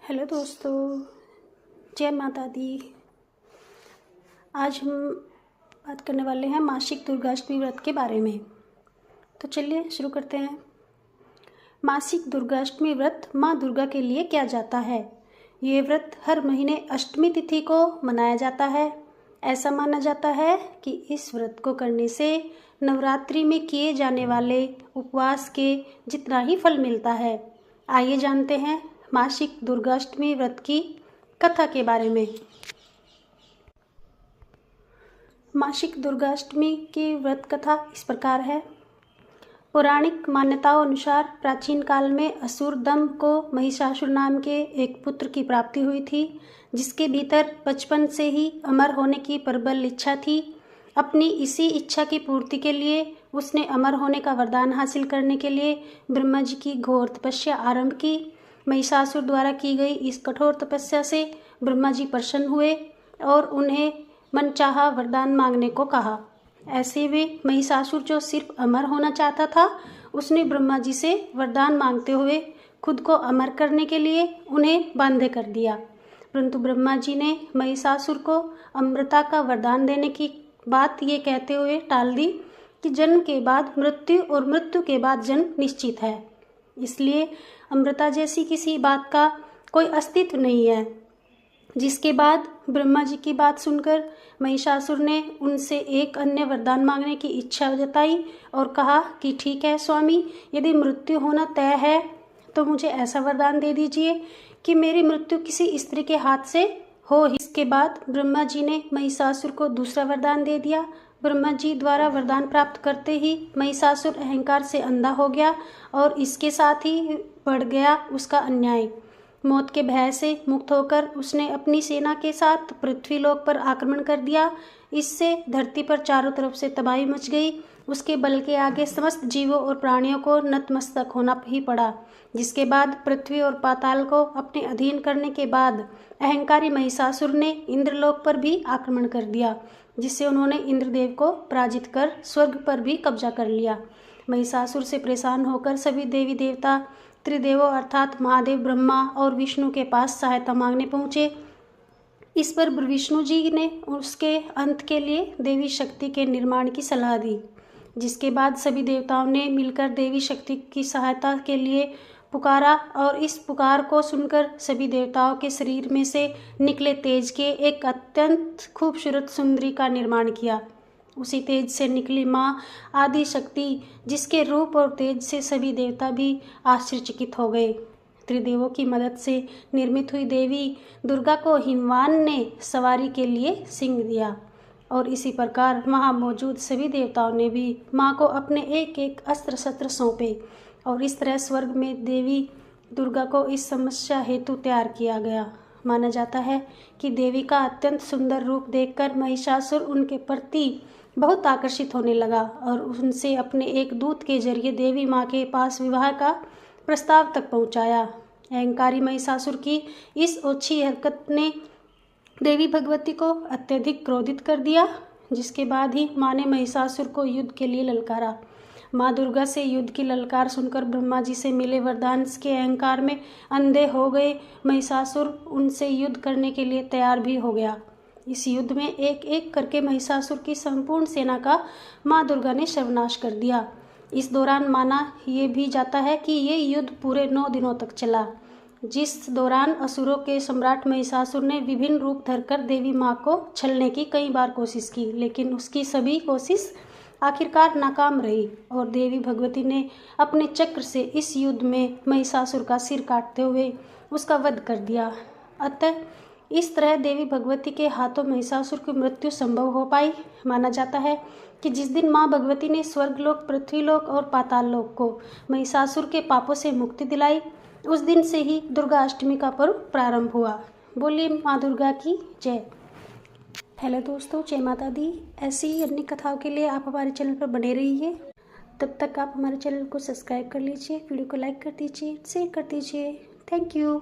Hello दोस्तों, जय माता दी। आज हम बात करने वाले हैं मासिक दुर्गाष्टमी व्रत के बारे में। तो चलिए शुरू करते हैं। मासिक दुर्गाष्टमी व्रत माँ दुर्गा के लिए किया जाता है। ये व्रत हर महीने अष्टमी तिथि को मनाया जाता है। ऐसा माना जाता है कि इस व्रत को करने से नवरात्रि में किए जाने वाले उपवास के जितना ही फल मिलता है। आइए जानते हैं मासिक दुर्गाष्टमी व्रत की कथा के बारे में। मासिक दुर्गाष्टमी की व्रत कथा इस प्रकार है। पौराणिक मान्यताओं अनुसार प्राचीन काल में असुर दंभ को महिषासुर नाम के एक पुत्र की प्राप्ति हुई थी, जिसके भीतर बचपन से ही अमर होने की प्रबल इच्छा थी। अपनी इसी इच्छा की पूर्ति के लिए उसने अमर होने का वरदान हासिल करने के लिए ब्रह्मा जी की घोर तपस्या आरंभ की। महिषासुर द्वारा की गई इस कठोर तपस्या से ब्रह्मा जी प्रसन्न हुए और उन्हें मनचाहा वरदान मांगने को कहा। ऐसे में महिषासुर, जो सिर्फ अमर होना चाहता था, उसने ब्रह्मा जी से वरदान मांगते हुए खुद को अमर करने के लिए उन्हें बांधे कर दिया। परंतु ब्रह्मा जी ने महिषासुर को अमृता का वरदान देने की बात ये कहते हुए टाल दी कि जन्म के बाद मृत्यु और मृत्यु के बाद जन्म निश्चित है, इसलिए अमृता जैसी किसी बात का कोई अस्तित्व नहीं है। जिसके बाद ब्रह्मा जी की बात सुनकर महिषासुर ने उनसे एक अन्य वरदान मांगने की इच्छा जताई और कहा कि ठीक है स्वामी, यदि मृत्यु होना तय है तो मुझे ऐसा वरदान दे दीजिए कि मेरी मृत्यु किसी स्त्री के हाथ से हो। इसके बाद ब्रह्मा जी ने महिषासुर को दूसरा वरदान दे दिया। ब्रह्मा जी द्वारा वरदान प्राप्त करते ही महिषासुर अहंकार से अंधा हो गया और इसके साथ ही बढ़ गया उसका अन्याय। मौत के भय से मुक्त होकर उसने अपनी सेना के साथ पृथ्वीलोक पर आक्रमण कर दिया। इससे धरती पर चारों तरफ से तबाही मच गई। उसके बल के आगे समस्त जीवों और प्राणियों को नतमस्तक होना ही पड़ा। जिसके बाद पृथ्वी और पाताल को अपने अधीन करने के बाद अहंकारी महिषासुर ने इंद्रलोक पर भी आक्रमण कर दिया, जिससे उन्होंने इंद्रदेव को पराजित कर स्वर्ग पर भी कब्जा कर लिया। महिषासुर से परेशान होकर सभी देवी देवता त्रिदेवों अर्थात महादेव, ब्रह्मा और विष्णु के पास सहायता मांगने पहुँचे। इस पर विष्णु जी ने उसके अंत के लिए देवी शक्ति के निर्माण की सलाह दी। जिसके बाद सभी देवताओं ने मिलकर देवी शक्ति की सहायता के लिए पुकारा और इस पुकार को सुनकर सभी देवताओं के शरीर में से निकले तेज के एक अत्यंत खूबसूरत सुंदरी का निर्माण किया। उसी तेज से निकली माँ आदि शक्ति, जिसके रूप और तेज से सभी देवता भी आश्चर्यचकित हो गए। त्रिदेवों की मदद से निर्मित हुई देवी दुर्गा को हिमवान ने सवारी के लिए सिंह दिया और इसी प्रकार वहाँ मौजूद सभी देवताओं ने भी माँ को अपने एक एक अस्त्र शस्त्र सौंपे और इस तरह स्वर्ग में देवी दुर्गा को इस समस्या हेतु तैयार किया गया। माना जाता है कि देवी का अत्यंत सुंदर रूप देखकर महिषासुर उनके प्रति बहुत आकर्षित होने लगा और उनसे अपने एक दूत के जरिए देवी माँ के पास विवाह का प्रस्ताव तक पहुँचाया। अहंकारी महिषासुर की इस ओछी हरकत ने देवी भगवती को अत्यधिक क्रोधित कर दिया। जिसके बाद ही माँ ने महिषासुर को युद्ध के लिए ललकारा। माँ दुर्गा से युद्ध की ललकार सुनकर ब्रह्मा जी से मिले वरदान के अहंकार में अंधे हो गए महिषासुर उनसे युद्ध करने के लिए तैयार भी हो गया। इस युद्ध में एक एक करके महिषासुर की संपूर्ण सेना का माँ दुर्गा ने सर्वनाश कर दिया। इस दौरान माना ये भी जाता है कि ये युद्ध पूरे 9 दिनों तक चला, जिस दौरान असुरों के सम्राट महिषासुर ने विभिन्न रूप धरकर देवी माँ को छलने की कई बार कोशिश की, लेकिन उसकी सभी कोशिश आखिरकार नाकाम रही और देवी भगवती ने अपने चक्र से इस युद्ध में महिषासुर का सिर काटते हुए उसका वध कर दिया। अतः इस तरह देवी भगवती के हाथों महिषासुर की मृत्यु संभव हो पाई। माना जाता है कि जिस दिन माँ भगवती ने स्वर्गलोक, पृथ्वीलोक और पाताल लोक को महिषासुर के पापों से मुक्ति दिलाई, उस दिन से ही दुर्गा अष्टमी का पर्व प्रारंभ हुआ। बोलिए माँ दुर्गा की जय। हेलो दोस्तों, जय माता दी। ऐसी ही अन्य कथाओं के लिए आप हमारे चैनल पर बने रहिए। तब तक आप हमारे चैनल को सब्सक्राइब कर लीजिए, वीडियो को लाइक कर दीजिए, शेयर कर दीजिए। Thank you.